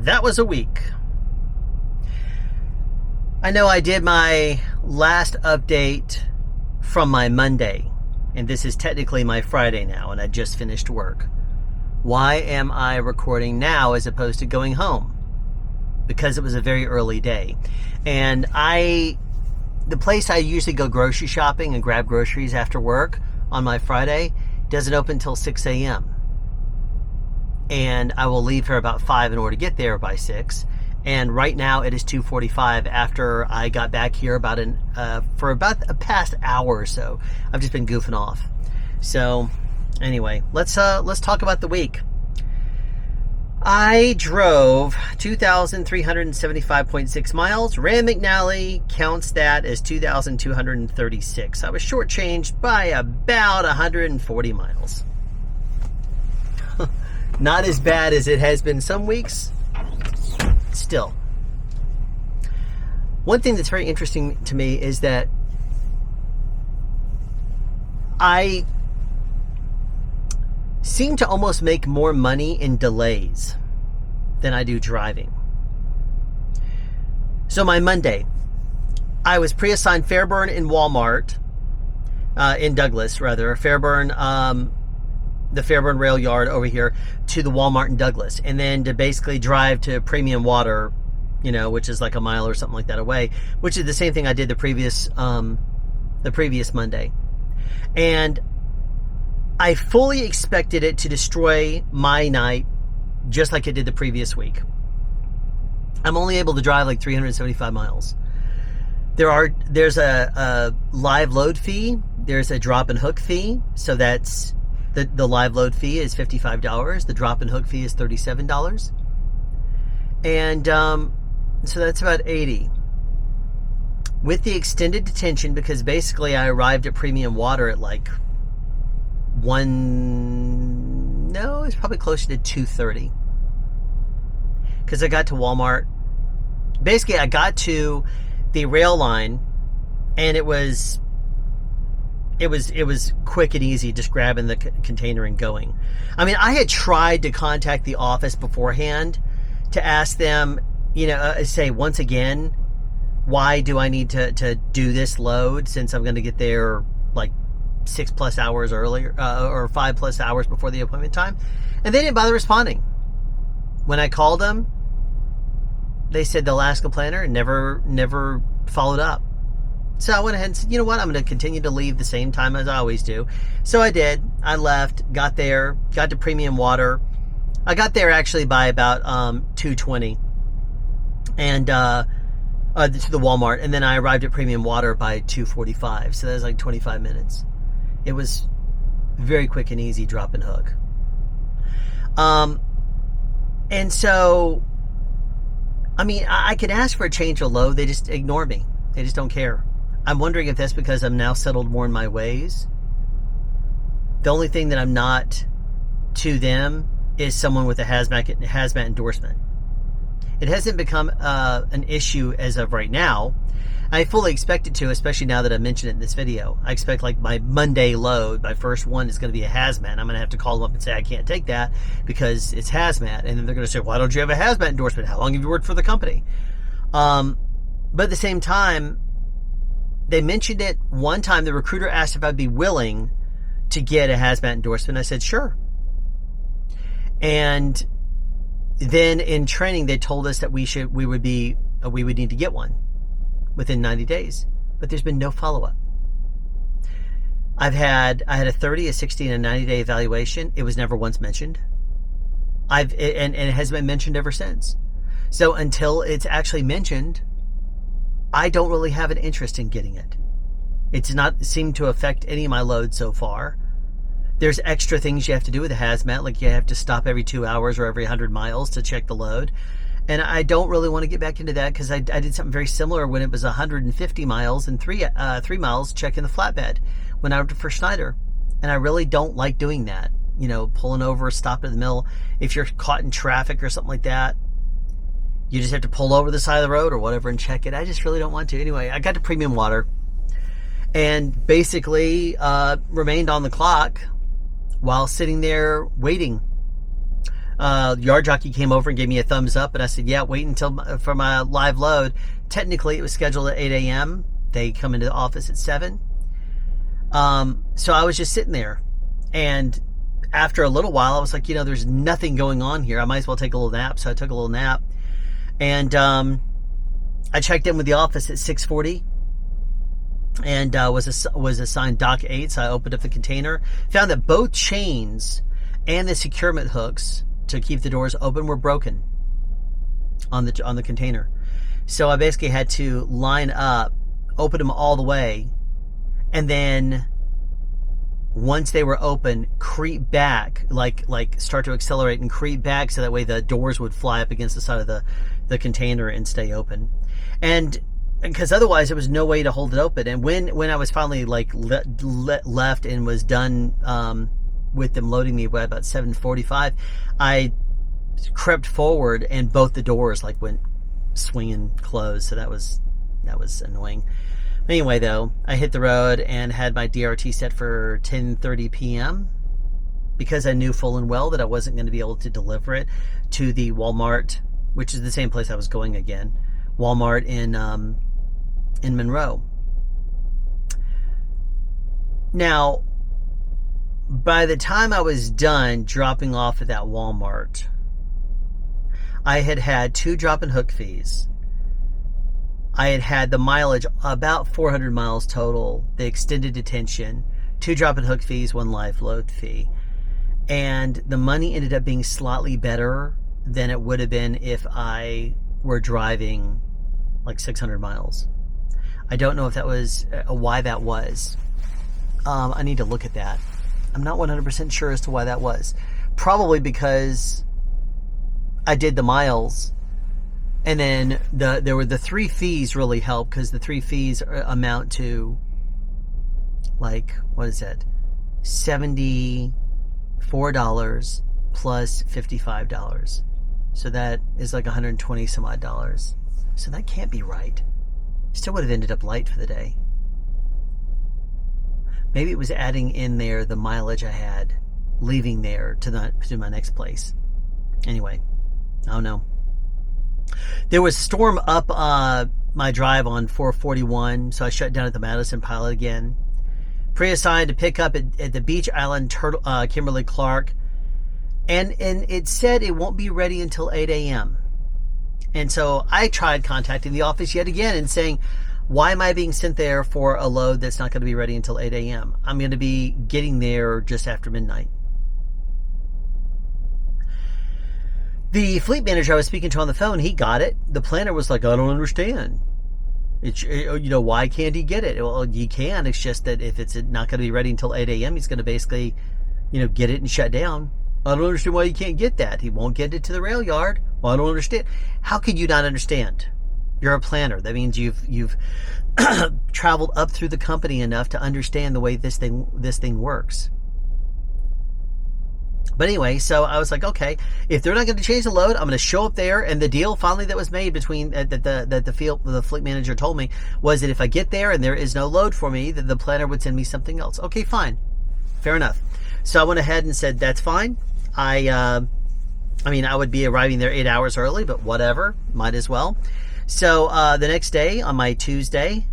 that was a week. I know I did my last update from my Monday, and this is technically my Friday now, and I just finished work. Why am I recording now as opposed to going home? Because it was a very early day. And the place I usually go grocery shopping and grab groceries after work on my Friday doesn't open until 6 a.m. And I will leave here about 5 in order to get there by 6. And right now it is 2:45 after I got back here for about a past hour or so. I've just been goofing off. So anyway, let's talk about the week. I drove 2,375.6 miles. Rand McNally counts that as 2,236. I was shortchanged by about 140 miles. Not as bad as it has been some weeks. Still. One thing that's very interesting to me is that I seem to almost make more money in delays than I do driving. So my Monday, I was pre-assigned Fairburn in Walmart, in Douglas rather, Fairburn, the Fairburn rail yard over here to the Walmart in Douglas, and then to basically drive to Premium Water, which is like a mile or something like that away, which is the same thing I did the previous Monday. And I fully expected it to destroy my night just like it did the previous week. I'm only able to drive like 375 miles. There's a live load fee. There's a drop and hook fee. So that's the live load fee is $55. The drop and hook fee is $37. And so that's about $80. With the extended detention, because basically I arrived at Premium Water at like it's probably closer to 2:30. Because I got to Walmart. Basically, I got to the rail line, and it was quick and easy, just grabbing the container and going. I mean, I had tried to contact the office beforehand to ask them, say once again, why do I need to do this load since I'm going to get there like 6+ hours earlier, or 5+ hours before the appointment time, and they didn't bother responding. When I called them, they said they'll ask a planner and never followed up. So I went ahead and said, you know what, I'm going to continue to leave the same time as I always do. So I did. I left, got to Premium Water. I got there actually by about 2:20, and to the Walmart, and then I arrived at Premium Water by 2:45. So that was like 25 minutes. It was very quick and easy drop and hook. And so, I mean, I could ask for a change of load. They just ignore me. They just don't care. I'm wondering if that's because I'm now settled more in my ways. The only thing that I'm not to them is someone with a hazmat endorsement. It hasn't become an issue as of right now. I fully expect it to, especially now that I mentioned it in this video. I expect like my Monday load, my first one is going to be a hazmat. I'm going to have to call them up and say I can't take that because it's hazmat. And then they're going to say, why don't you have a hazmat endorsement? How long have you worked for the company? But at the same time, they mentioned it one time. The recruiter asked if I'd be willing to get a hazmat endorsement. I said, sure. And then in training, they told us that we would need to get one within 90 days, but there's been no follow-up. I had a 30, a 60, and a 90-day evaluation. It was never once mentioned. And it has been mentioned ever since. So until it's actually mentioned, I don't really have an interest in getting it. It's not seemed to affect any of my loads so far. There's extra things you have to do with a hazmat, like you have to stop every 2 hours or every 100 miles to check the load. And I don't really want to get back into that because I did something very similar when it was 150 miles and 3 miles checking the flatbed when I worked for Schneider. And I really don't like doing that. Pulling over, stopping in the middle. If you're caught in traffic or something like that, you just have to pull over the side of the road or whatever and check it. I just really don't want to. Anyway, I got to Premium Water and basically remained on the clock while sitting there waiting. Yard jockey came over and gave me a thumbs up, and I said, yeah, wait until for my live load. Technically, it was scheduled at 8 a.m. They come into the office at 7. So I was just sitting there, and after a little while, I was like, there's nothing going on here. I might as well take a little nap. So I took a little nap, and I checked in with the office at 6:40, and was assigned dock 8. So I opened up the container, found that both chains and the securement hooks to keep the doors open were broken on the container. So I basically had to line up, open them all the way, and then once they were open, creep back, like start to accelerate and creep back, so that way the doors would fly up against the side of the container and stay open. And because otherwise there was no way to hold it open. And when I was finally left and was done with them loading me by about 7:45, I crept forward and both the doors went swinging closed. So that was annoying. Anyway, though, I hit the road and had my DRT set for 10:30 p.m. because I knew full and well that I wasn't going to be able to deliver it to the Walmart, which is the same place I was going again, Walmart in Monroe. Now, by the time I was done dropping off at that Walmart, I had 2 drop and hook fees. I had the mileage, about 400 miles total, the extended detention, 2 drop and hook fees, 1 live load fee. And the money ended up being slightly better than it would have been if I were driving 600 miles. I don't know if that was why that was. I need to look at that. I'm not 100% sure as to why that was. Probably because I did the miles. And then there were the 3 fees really helped, because the 3 fees amount to what is that? $74 plus $55. So that is $120 some odd dollars. So that can't be right. Still would have ended up light for the day. Maybe it was adding in there the mileage I had leaving there to my next place. Anyway, I don't know. There was a storm up my drive on 441, so I shut down at the Madison Pilot again. Pre-assigned to pick up at the Beach Island Kimberly-Clark, and it said it won't be ready until 8 a.m. And so I tried contacting the office yet again and saying, why am I being sent there for a load that's not going to be ready until 8 a.m.? I'm going to be getting there just after midnight. The fleet manager I was speaking to on the phone, he got it. The planner was like, I don't understand. Why can't he get it? Well, he can. It's just that if it's not going to be ready until 8 a.m., he's going to basically, get it and shut down. I don't understand why you can't get that. He won't get it to the rail yard. Well, I don't understand. How could you not understand? You're a planner. That means you've traveled up through the company enough to understand the way this thing works. But anyway, so I was like, okay, if they're not going to change the load, I'm going to show up there. And the deal finally that was made between that the fleet manager told me was that if I get there and there is no load for me, that the planner would send me something else. Okay, fine, fair enough. So I went ahead and said that's fine. I would be arriving there 8 hours early, but whatever, might as well. So the next day, on my Tuesday,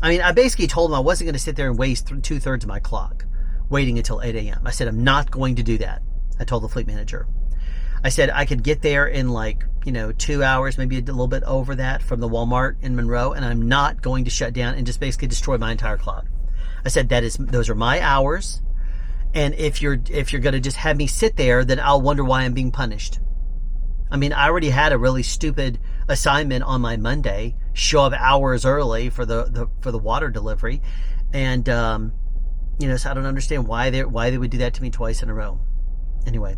I basically told him I wasn't going to sit there and waste 2/3 of my clock waiting until 8 a.m. I said I'm not going to do that. I told the fleet manager. I said I could get there in 2 hours, maybe a little bit over that from the Walmart in Monroe, and I'm not going to shut down and just basically destroy my entire clock. I said those are my hours, and if you're going to just have me sit there, then I'll wonder why I'm being punished. I already had a really stupid assignment on my Monday, show up hours early for the water delivery, and so I don't understand why they would do that to me twice in a row. Anyway,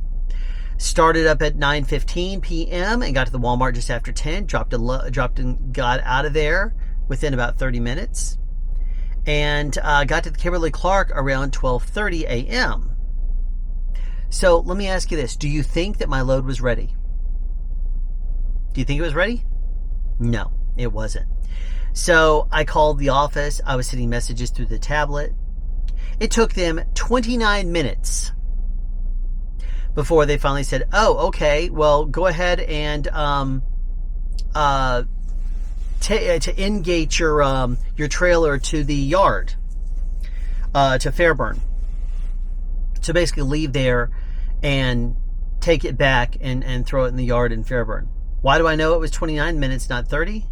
started up at 9:15 p.m. and got to the Walmart just after 10. Dropped and got out of there within about 30 minutes, and got to the Kimberly-Clark around 12:30 a.m. So let me ask you this: do you think that my load was ready? Do you think it was ready? No, it wasn't. So I called the office. I was sending messages through the tablet. It took them 29 minutes before they finally said, oh, okay, well, go ahead and to in-gate your trailer to the yard, to Fairburn. So basically leave there and take it back and throw it in the yard in Fairburn. Why do I know it was 29 minutes, not 30?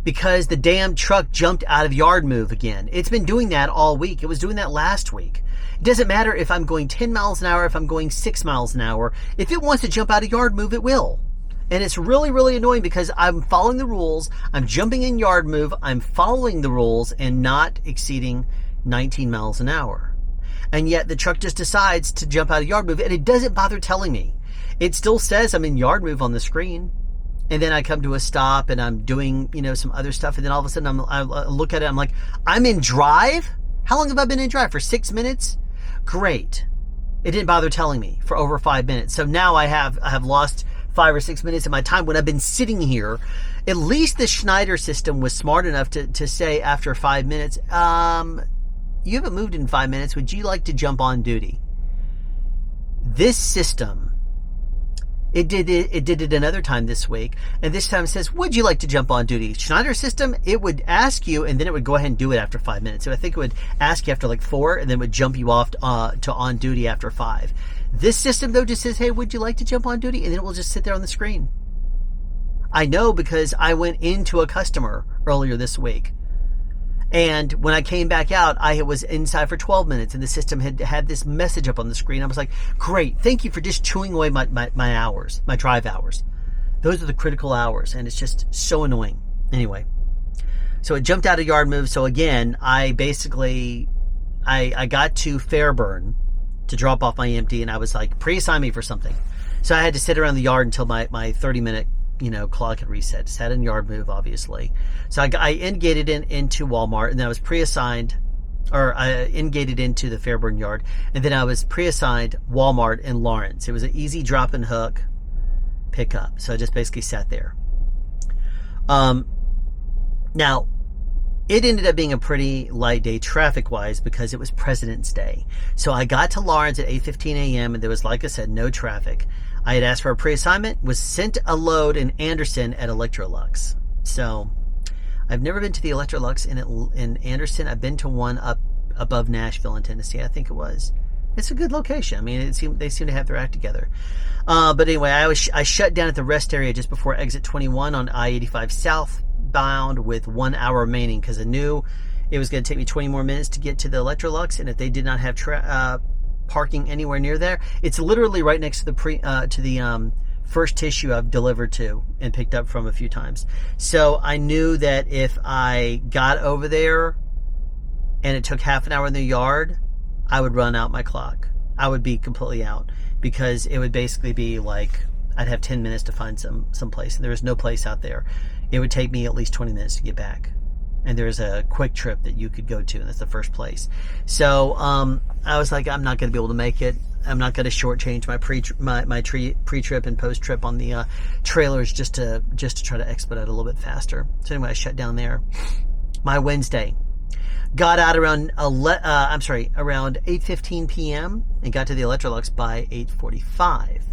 Because the damn truck jumped out of yard move again. It's been doing that all week. It was doing that last week. It doesn't matter if I'm going 10 miles an hour, if I'm going 6 miles an hour. If it wants to jump out of yard move, it will. And it's really, really annoying because I'm following the rules. I'm jumping in yard move. I'm following the rules and not exceeding 19 miles an hour. And yet the truck just decides to jump out of yard move, and it doesn't bother telling me. It still says I'm in yard move on the screen. And then I come to a stop and I'm doing, some other stuff. And then all of a sudden I look at it. I'm like, I'm in drive? How long have I been in drive? For 6 minutes? Great. It didn't bother telling me for over 5 minutes. So now I have lost 5 or 6 minutes of my time when I've been sitting here. At least the Schneider system was smart enough to say after 5 minutes, you haven't moved in 5 minutes. Would you like to jump on duty? This system, it did it another time this week, and this time it says, would you like to jump on duty? Schneider system, it would ask you, and then it would go ahead and do it after 5 minutes. So I think it would ask you after like 4, and then would jump you off to on duty after 5. This system, though, just says, hey, would you like to jump on duty? And then it will just sit there on the screen. I know because I went into a customer earlier this week. And when I came back out, I was inside for 12 minutes, and the system had this message up on the screen. I was like, great, thank you for just chewing away my hours, my drive hours. Those are the critical hours, and it's just so annoying. Anyway, so it jumped out of yard move. So again, I basically, I got to Fairburn to drop off my empty, and I was like, pre-assign me for something. So I had to sit around the yard until my 30-minute clock had reset. Sat in yard move, obviously. So I in-gated into Walmart, and then I was pre-assigned, or I in-gated into the Fairburn yard, and then I was pre-assigned Walmart in Lawrence. It was an easy drop and hook pickup. So I just basically sat there. Now, it ended up being a pretty light day traffic-wise because it was President's Day. So I got to Lawrence at 8:15 a.m. and there was, like I said, no traffic. I had asked for a pre-assignment, was sent a load in Anderson at Electrolux. So I've never been to the Electrolux in Anderson. I've been to one up above Nashville in Tennessee, I think it was. It's a good location. I mean, they seem to have their act together. But anyway, I shut down at the rest area just before exit 21 on I-85 southbound with 1 hour remaining because I knew it was going to take me 20 more minutes to get to the Electrolux, and if they did not have parking anywhere near there, it's literally right next to the first tissue I've delivered to and picked up from a few times. So I knew that if I got over there and it took half an hour in the yard, I would run out my clock. I would be completely out because it would basically be like I'd have 10 minutes to find some place, and there was no place out there. It would take me at least 20 minutes to get back. And there's a quick trip that you could go to, and that's the first place. So I was like, I'm not going to be able to make it. I'm not going to shortchange my pre-trip and post-trip on the trailers just to try to expedite a little bit faster. So anyway, I shut down there. My Wednesday. Got out around 8:15 p.m. and got to the Electrolux by 8:45.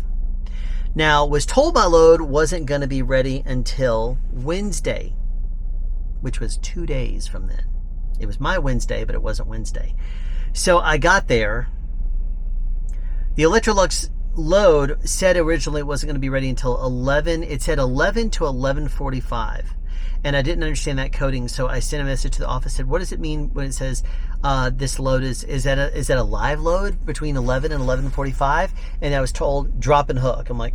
Now, was told my load wasn't going to be ready until Wednesday, which was 2 days from then. It was my Wednesday, but it wasn't Wednesday. So I got there. The Electrolux load said originally it wasn't going to be ready until 11. It said 11 to 11:45. And I didn't understand that coding, so I sent a message to the office, said, what does it mean when it says this load is that a live load between 11 and 11:45? And I was told, drop and hook. I'm like,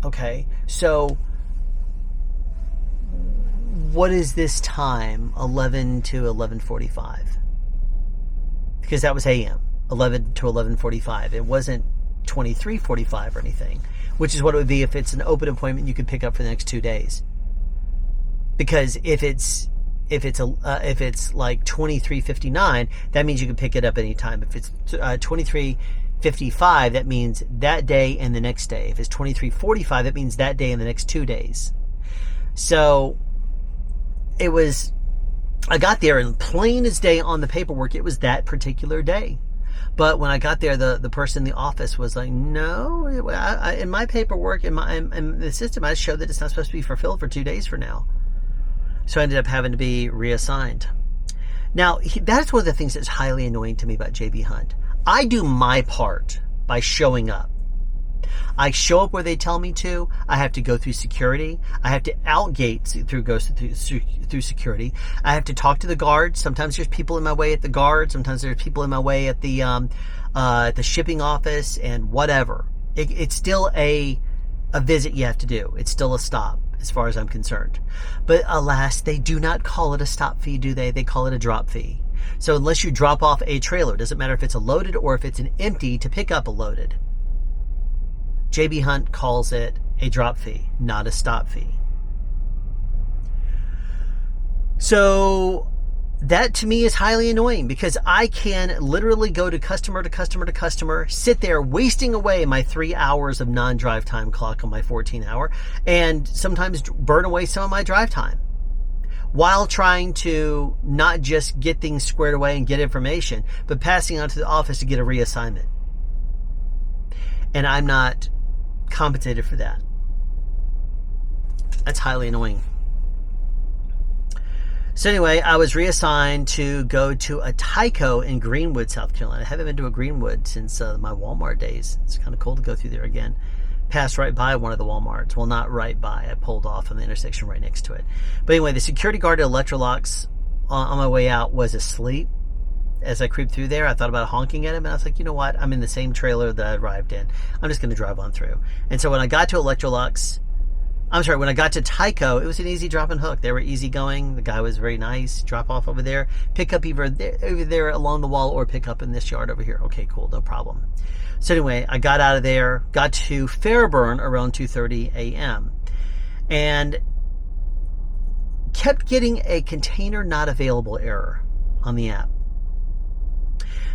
okay. So what is this time, 11 to 11:45? Because that was AM, 11 to 11:45. It wasn't 23:45 or anything, which is what it would be if it's an open appointment you could pick up for the next 2 days. Because if it's like 23:59, that means you can pick it up anytime. If it's 23:55, that means that day and the next day. If it's 23:45, that means that day and the next 2 days. So it was, I got there and plain as day on the paperwork, it was that particular day. But when I got there, the person in the office was like, no, in my paperwork, in the system, I showed that it's not supposed to be fulfilled for 2 days from now. So I ended up having to be reassigned. Now, that's one of the things that's highly annoying to me about JB Hunt. I do my part by showing up. I show up where they tell me to. I have to go through security. I have to outgate through security. I have to talk to the guards. Sometimes there's people in my way at the guard. Sometimes there's people in my way at the shipping office and whatever. It's still a visit you have to do. It's still a stop as far as I'm concerned. But alas, they do not call it a stop fee, do they? They call it a drop fee. So unless you drop off a trailer, it doesn't matter if it's a loaded or if it's an empty to pick up a loaded. JB Hunt calls it a drop fee, not a stop fee. So that to me is highly annoying because I can literally go to customer to customer to customer, sit there wasting away my 3 hours of non-drive time clock on my 14-hour, and sometimes burn away some of my drive time while trying to not just get things squared away and get information, but passing on to the office to get a reassignment. And I'm not compensated for that. That's highly annoying. So anyway, I was reassigned to go to a Tyco in Greenwood, South Carolina. I haven't been to a Greenwood since my Walmart days. It's kind of cool to go through there again. Passed right by one of the Walmarts. Well, not right by. I pulled off on the intersection right next to it. But anyway, the security guard at Electrolux on my way out was asleep. As I creeped through there, I thought about honking at him, and I was like, you know what? I'm in the same trailer that I arrived in. I'm just going to drive on through. And so when I got to when I got to Tyco, it was an easy drop and hook. They were easygoing. The guy was very nice. Drop off over there. Pick up either over there along the wall or pick up in this yard over here. Okay, cool. No problem. So anyway, I got out of there, got to Fairburn around 2:30 a.m. and kept getting a container not available error on the app.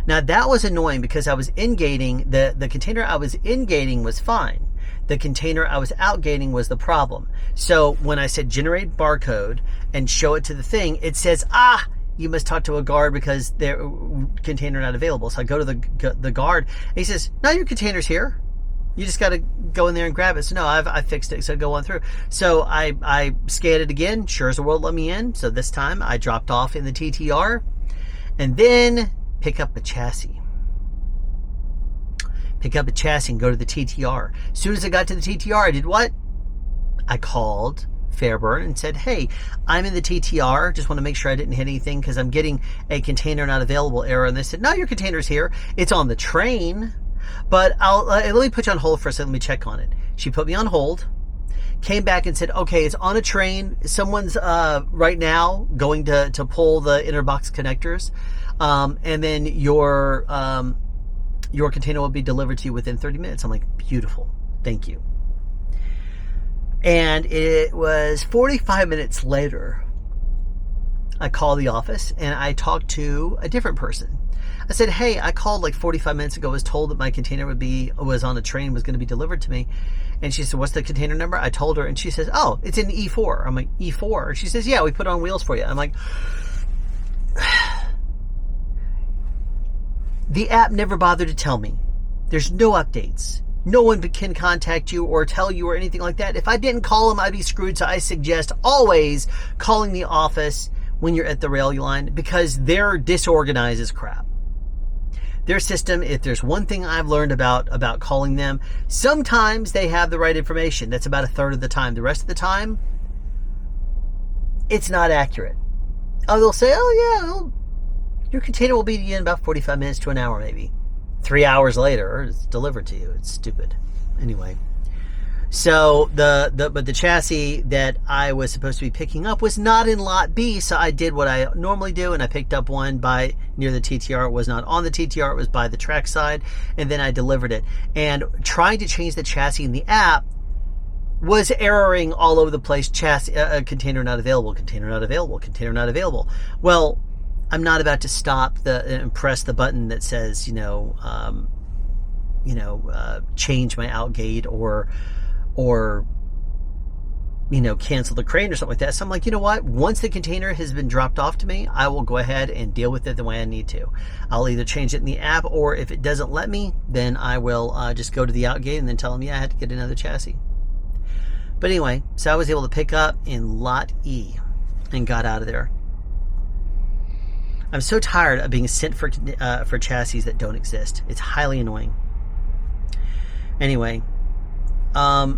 Now that was annoying because I was in-gating, the container I was in-gating was fine. The container I was out-gating was the problem. So when I said generate barcode and show it to the thing, it says, you must talk to a guard because their container not available. So I go to the guard and he says, no, your container's here. You just got to go in there and grab it. So no, I fixed it. So go on through. So I scanned it again. Sure as the world let me in. So this time I dropped off in the TTR and then pick up a chassis. Pick up a chassis and go to the TTR. As soon as I got to the TTR, I did what? I called Fairburn and said, hey, I'm in the TTR. Just want to make sure I didn't hit anything because I'm getting a container not available error. And they said, no, your container's here. It's on the train. But let me put you on hold for a second. Let me check on it. She put me on hold, came back and said, okay, it's on a train. Someone's right now going to pull the inner box connectors. And then your container will be delivered to you within 30 minutes. I'm like, beautiful. Thank you. And it was 45 minutes later, I called the office and I talked to a different person. I said, hey, I called like 45 minutes ago, was told that my container was on a train, was going to be delivered to me. And she said, what's the container number? I told her and she says, oh, it's in E4. I'm like, E4? She says, yeah, we put it on wheels for you. I'm like, the app never bothered to tell me. There's no updates. No one can contact you or tell you or anything like that. If I didn't call them, I'd be screwed. So I suggest always calling the office when you're at the rail line because they're disorganized as crap. Their system, if there's one thing I've learned about calling them, sometimes they have the right information. That's about a third of the time. The rest of the time, it's not accurate. Oh, they'll say, oh yeah, your container will be in about 45 minutes to an hour maybe. 3 hours later, it's delivered to you. It's stupid. Anyway, so but the chassis that I was supposed to be picking up was not in lot B, so I did what I normally do, and I picked up one by near the TTR. It was not on the TTR, it was by the track side, and then I delivered it. And trying to change the chassis in the app was erroring all over the place. Chassis, container not available, container not available, container not available. Well, I'm not about to stop and press the button that says, change my outgate or cancel the crane or something like that. So I'm like, you know what? Once the container has been dropped off to me, I will go ahead and deal with it the way I need to. I'll either change it in the app, or if it doesn't let me, then I will just go to the out gate and then tell them, yeah, I had to get another chassis. But anyway, so I was able to pick up in Lot E and got out of there. I'm so tired of being sent for chassis that don't exist. It's highly annoying. Anyway, I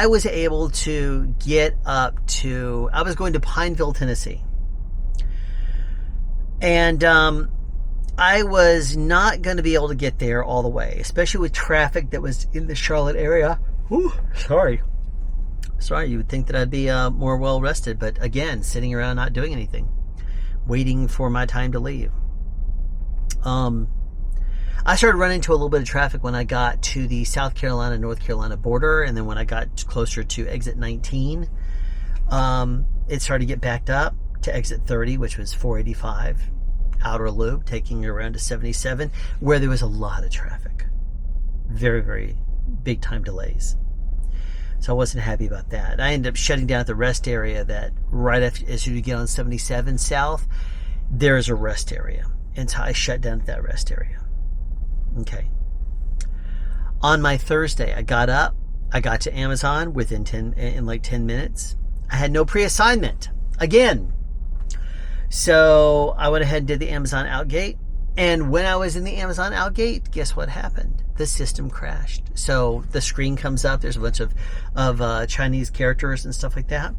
was able to get up to, I was going to Pineville, Tennessee. And I was not going to be able to get there all the way, especially with traffic that was in the Charlotte area. Whew, sorry, you would think that I'd be more well rested, but again, sitting around not doing anything, waiting for my time to leave. I started running into a little bit of traffic when I got to the South Carolina, North Carolina border, and then when I got closer to exit 19, it started to get backed up to exit 30, which was 485 outer loop, taking you around to 77, where there was a lot of traffic. Very, very big time delays. So I wasn't happy about that. I ended up shutting down at the rest area that right after, as you get on 77 south, there's a rest area. And so I shut down at that rest area. Okay. On my Thursday, I got up. I got to Amazon in like 10 minutes. I had no pre-assignment again. So I went ahead and did the Amazon Outgate. And when I was in the Amazon Outgate, guess what happened? The system crashed. So the screen comes up. There's a bunch of Chinese characters and stuff like that.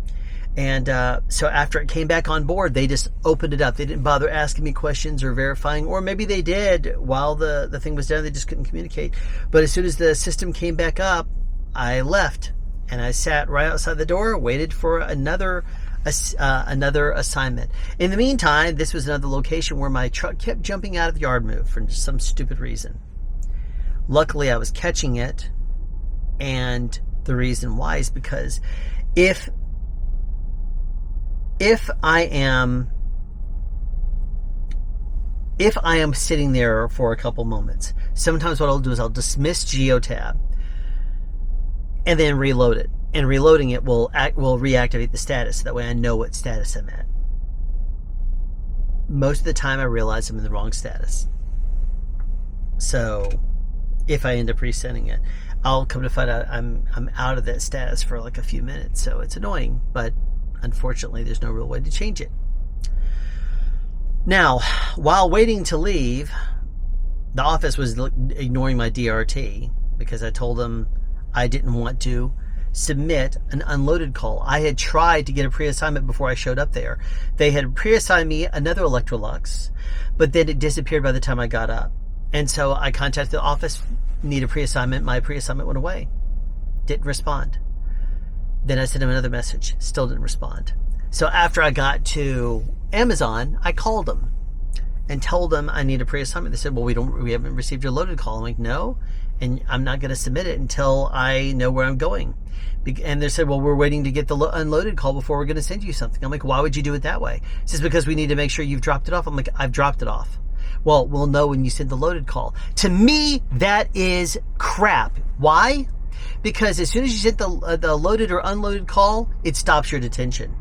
And so after it came back on board, they just opened it up. They didn't bother asking me questions or verifying, or maybe they did while the thing was done. They just couldn't communicate. But as soon as the system came back up, I left and I sat right outside the door, waited for another assignment. In the meantime, this was another location where my truck kept jumping out of the yard move for some stupid reason. Luckily, I was catching it, and the reason why is because if I am sitting there for a couple moments, sometimes what I'll do is I'll dismiss GeoTab and then reload it. And reloading it will reactivate the status, so that way I know what status I'm at. Most of the time I realize I'm in the wrong status. So if I end up resending it, I'll come to find out I'm out of that status for like a few minutes. So it's annoying, but unfortunately there's no real way to change it. Now, while waiting to leave, the office was ignoring my DRT because I told them I didn't want to submit an unloaded call. I had tried to get a pre-assignment before I showed up there. They had pre-assigned me another Electrolux, but then it disappeared by the time I got up. And so I contacted the office, need a pre-assignment. My pre-assignment went away. Didn't respond. Then I sent him another message. Still didn't respond. So after I got to Amazon, I called them and told them I need a pre-assignment. They said, well, we haven't received your loaded call. I'm like, no, and I'm not going to submit it until I know where I'm going. And they said, well, we're waiting to get the unloaded call before we're going to send you something. I'm like, why would you do it that way? It says, because we need to make sure you've dropped it off. I'm like, I've dropped it off. Well, we'll know when you send the loaded call. To me, that is crap. Why? Because as soon as you send the loaded or unloaded call, it stops your detention.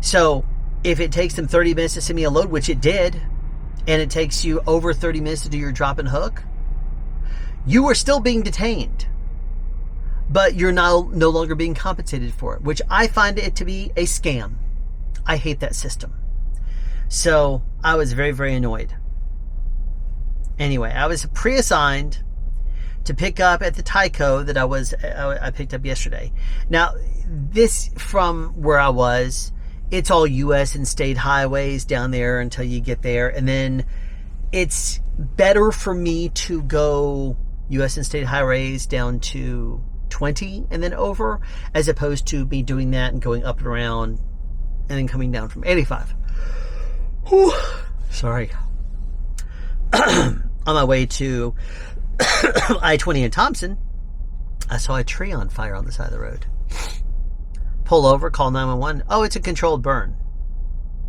So if it takes them 30 minutes to send me a load, which it did, and it takes you over 30 minutes to do your drop and hook, you are still being detained, but you're no longer being compensated for it, which I find it to be a scam. I hate that system. So I was very, very annoyed. Anyway, I was pre-assigned to pick up at the Tyco that I picked up yesterday. Now, this, from where I was, it's all U.S. and state highways down there until you get there. And then it's better for me to go U.S. and state highways down to 20 and then over, as opposed to me doing that and going up and around and then coming down from 85. Whew. Sorry. On my way to I-20 in Thompson, I saw a tree on fire on the side of the road. Pull over, call 911. Oh, it's a controlled burn.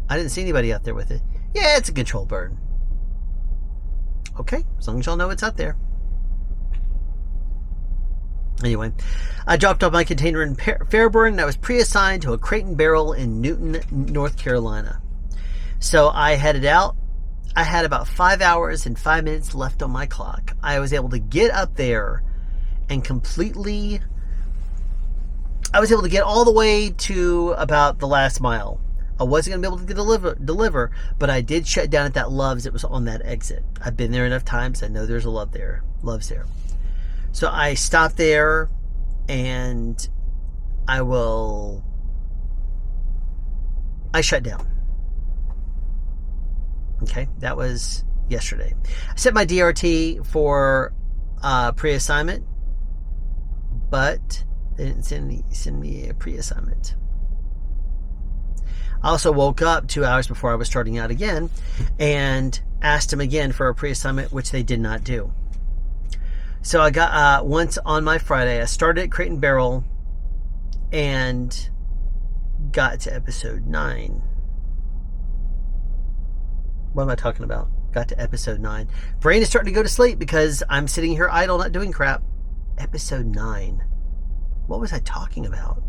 I didn't see anybody out there with it. Yeah, it's a controlled burn. Okay, as long as y'all know it's out there. Anyway, I dropped off my container in Fairburn, and I was pre-assigned to a Crate and Barrel in Newton, North Carolina. So I headed out. I had about 5 hours and 5 minutes left on my clock. I was able to get up there and I was able to get all the way to about the last mile. I wasn't going to be able to deliver, but I did shut down at that Love's that was on that exit. I've been there enough times. I know there's a Love's there. So I stopped there, and I shut down. Okay, that was yesterday. I set my DRT for pre-assignment, but they didn't send me a pre-assignment. I also woke up 2 hours before I was starting out again and asked them again for a pre-assignment, which they did not do. So I got once on my Friday, I started at Crate and Barrel and got to episode 9. What am I talking about? Got to episode 9. Brain is starting to go to sleep because I'm sitting here idle, not doing crap. Episode 9. What was I talking about?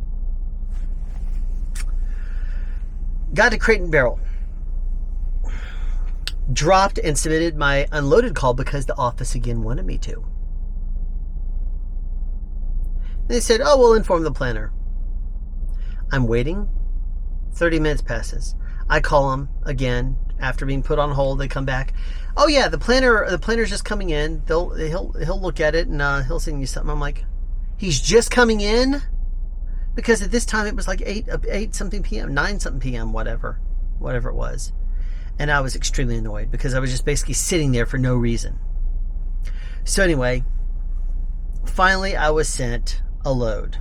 Got to Crate and Barrel. Dropped and submitted my unloaded call because the office again wanted me to. They said, oh, we'll inform the planner. I'm waiting. 30 minutes passes. I call them again after being put on hold. They come back. Oh yeah, the planner's just coming in. He'll look at it and he'll send you something. I'm like, he's just coming in? Because at this time it was like 8 something p.m., 9 something p.m., whatever it was. And I was extremely annoyed because I was just basically sitting there for no reason. So anyway, finally I was sent a load.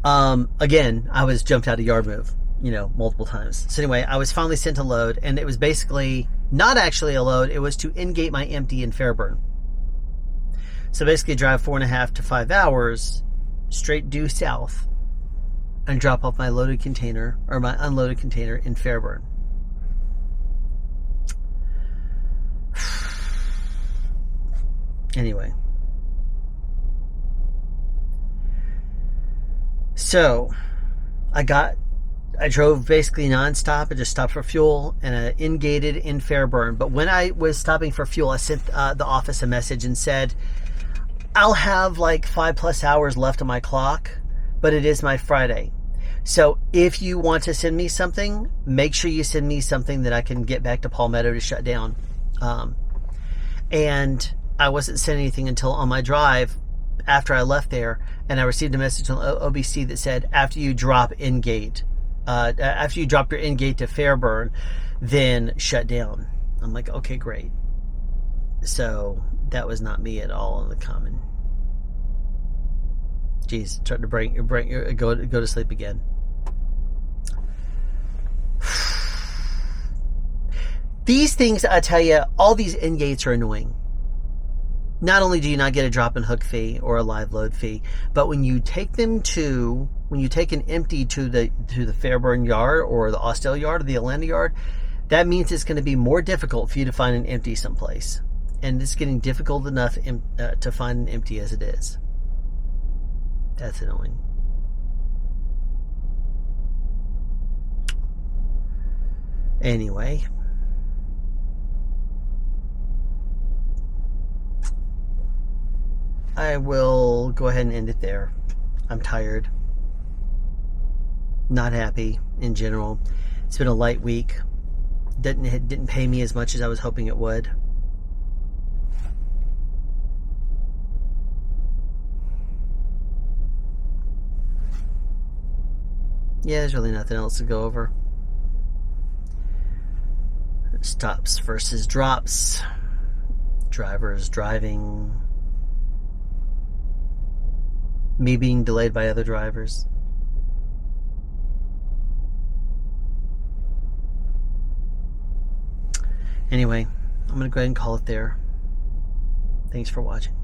Again, I was jumped out of yard move, multiple times. So anyway, I was finally sent a load, and it was basically not actually a load. It was to in-gate my empty in Fairburn. So basically drive 4.5 to 5 hours straight due south and drop off my loaded container or my unloaded container in Fairburn. Anyway. So I drove basically nonstop. I just stopped for fuel and I in-gated in Fairburn. But when I was stopping for fuel, I sent the office a message and said, I'll have like 5+ hours left on my clock, but it is my Friday. So if you want to send me something, make sure you send me something that I can get back to Palmetto to shut down. And I wasn't sending anything until on my drive after I left there, and I received a message on OBC that said, after you drop in-gate, after you drop your in-gate to Fairburn, then shut down. I'm like, okay, great. So that was not me at all in the common. Jeez, trying to go to sleep again. These things, I tell you, all these in-gates are annoying. Not only do you not get a drop and hook fee or a live load fee, but when you take an empty to the Fairburn yard or the Austell yard or the Atlanta yard, that means it's going to be more difficult for you to find an empty someplace. And it's getting difficult enough to find an empty as it is. That's annoying. Anyway. I will go ahead and end it there. I'm tired. Not happy in general. It's been a light week. Didn't pay me as much as I was hoping it would. Yeah, there's really nothing else to go over. Stops versus drops. Drivers driving. Me being delayed by other drivers. Anyway, I'm going to go ahead and call it there. Thanks for watching.